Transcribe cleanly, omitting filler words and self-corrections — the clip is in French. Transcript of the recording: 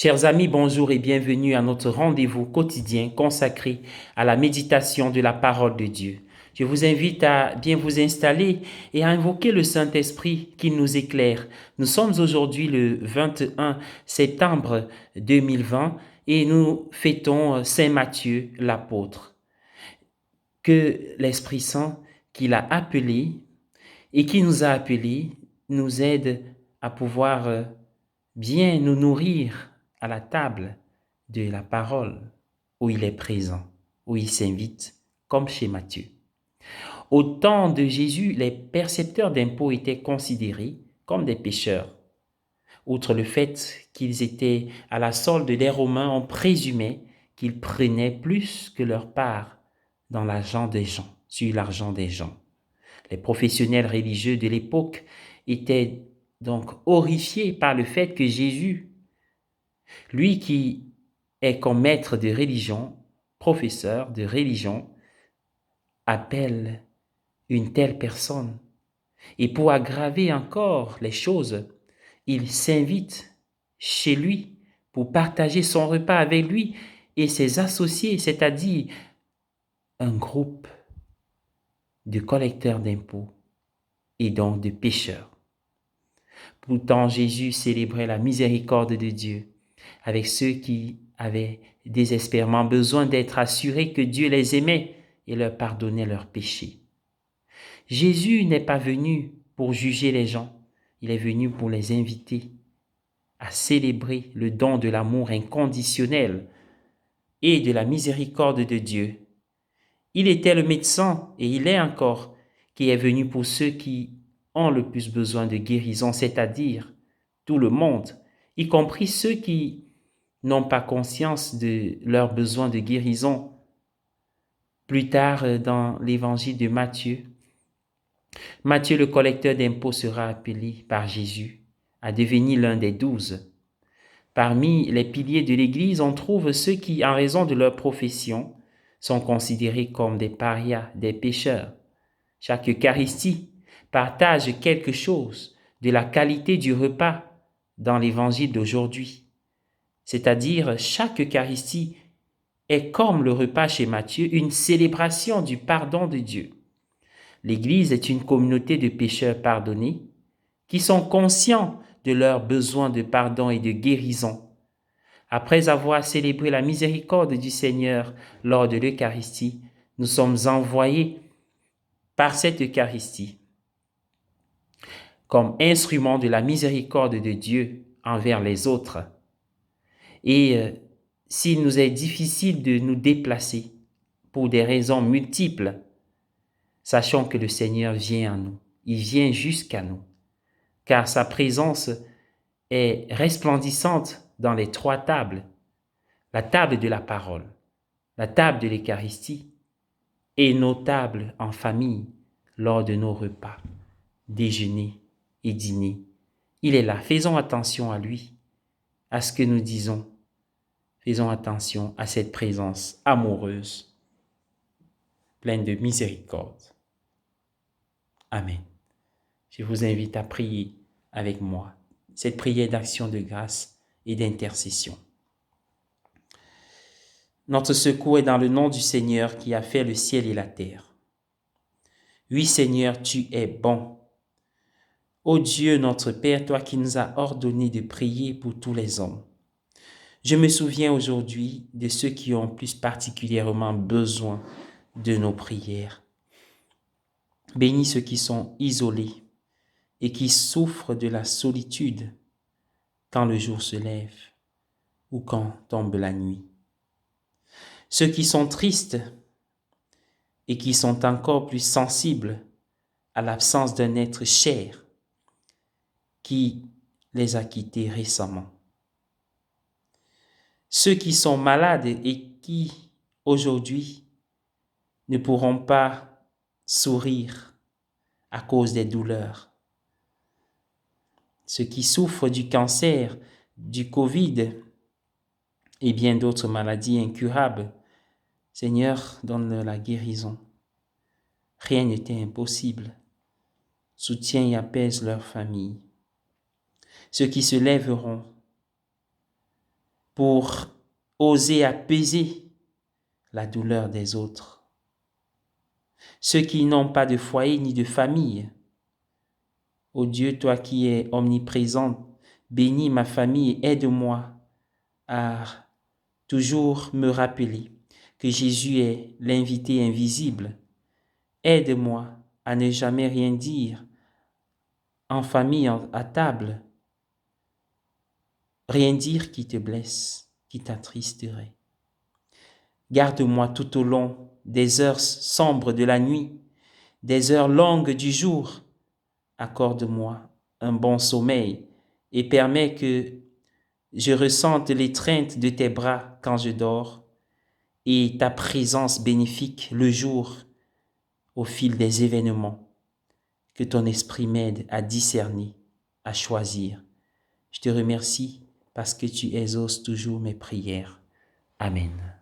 Chers amis, bonjour et bienvenue à notre rendez-vous quotidien consacré à la méditation de la parole de Dieu. Je vous invite à bien vous installer et à invoquer le Saint-Esprit qui nous éclaire. Nous sommes aujourd'hui le 21 septembre 2020 et nous fêtons Saint Matthieu l'apôtre. Que l'Esprit Saint qui l'a appelé et qui nous a appelés nous aide à pouvoir bien nous nourrir à la table de la parole où il est présent, où il s'invite, comme chez Matthieu. Au temps de Jésus, les percepteurs d'impôts étaient considérés comme des pécheurs. Outre le fait qu'ils étaient à la solde des Romains, on présumait qu'ils prenaient plus que leur part dans l'argent des gens, sur l'argent des gens. Les professionnels religieux de l'époque étaient donc horrifiés par le fait que Jésus, lui qui est comme maître de religion, professeur de religion, appelle une telle personne. Et pour aggraver encore les choses, il s'invite chez lui pour partager son repas avec lui et ses associés, c'est-à-dire un groupe de collecteurs d'impôts et donc de pécheurs. Pourtant, Jésus célébrait la miséricorde de Dieu avec ceux qui avaient désespérément besoin d'être assurés que Dieu les aimait et leur pardonnait leurs péchés. Jésus n'est pas venu pour juger les gens, il est venu pour les inviter à célébrer le don de l'amour inconditionnel et de la miséricorde de Dieu. Il était le médecin, et il est encore, qui est venu pour ceux qui ont le plus besoin de guérison, c'est-à-dire tout le monde, y compris ceux qui n'ont pas conscience de leurs besoins de guérison. Plus tard, dans l'évangile de Matthieu, Matthieu le collecteur d'impôts sera appelé par Jésus à devenir l'un des 12. Parmi les piliers de l'Église, on trouve ceux qui, en raison de leur profession, sont considérés comme des parias, des pécheurs. Chaque Eucharistie partage quelque chose de la qualité du repas dans l'évangile d'aujourd'hui. C'est-à-dire, chaque Eucharistie est comme le repas chez Matthieu, une célébration du pardon de Dieu. L'Église est une communauté de pécheurs pardonnés qui sont conscients de leurs besoins de pardon et de guérison. Après avoir célébré la miséricorde du Seigneur lors de l'Eucharistie, nous sommes envoyés par cette Eucharistie comme instrument de la miséricorde de Dieu envers les autres. Et s'il nous est difficile de nous déplacer pour des raisons multiples, sachons que le Seigneur vient à nous, il vient jusqu'à nous, car sa présence est resplendissante dans les trois tables, la table de la parole, la table de l'Eucharistie et nos tables en famille lors de nos repas, déjeuner et dîner. Il est là, faisons attention à lui, à ce que nous disons, faisons attention à cette présence amoureuse, pleine de miséricorde. Amen. Je vous invite à prier avec moi cette prière d'action de grâce et d'intercession. Notre secours est dans le nom du Seigneur qui a fait le ciel et la terre. Oui, Seigneur, tu es bon. Ô Dieu, notre Père, toi qui nous as ordonné de prier pour tous les hommes. Je me souviens aujourd'hui de ceux qui ont plus particulièrement besoin de nos prières. Bénis ceux qui sont isolés et qui souffrent de la solitude quand le jour se lève ou quand tombe la nuit. Ceux qui sont tristes et qui sont encore plus sensibles à l'absence d'un être cher qui les a quittés récemment. Ceux qui sont malades et qui, aujourd'hui, ne pourront pas sourire à cause des douleurs. Ceux qui souffrent du cancer, du Covid et bien d'autres maladies incurables. Seigneur, donne-leur la guérison. Rien n'était impossible. Soutiens et apaise leur famille. Ceux qui se lèveront pour oser apaiser la douleur des autres. Ceux qui n'ont pas de foyer ni de famille. Ô Dieu, toi qui es omniprésent, bénis ma famille, aide-moi à toujours me rappeler que Jésus est l'invité invisible. Aide-moi à ne jamais rien dire en famille, à table. Rien dire qui te blesse, qui t'attristerait. Garde-moi tout au long des heures sombres de la nuit, des heures longues du jour. Accorde-moi un bon sommeil et permets que je ressente l'étreinte de tes bras quand je dors et ta présence bénéfique le jour au fil des événements. Que ton esprit m'aide à discerner, à choisir. Je te remercie parce que tu exauces toujours mes prières. Amen.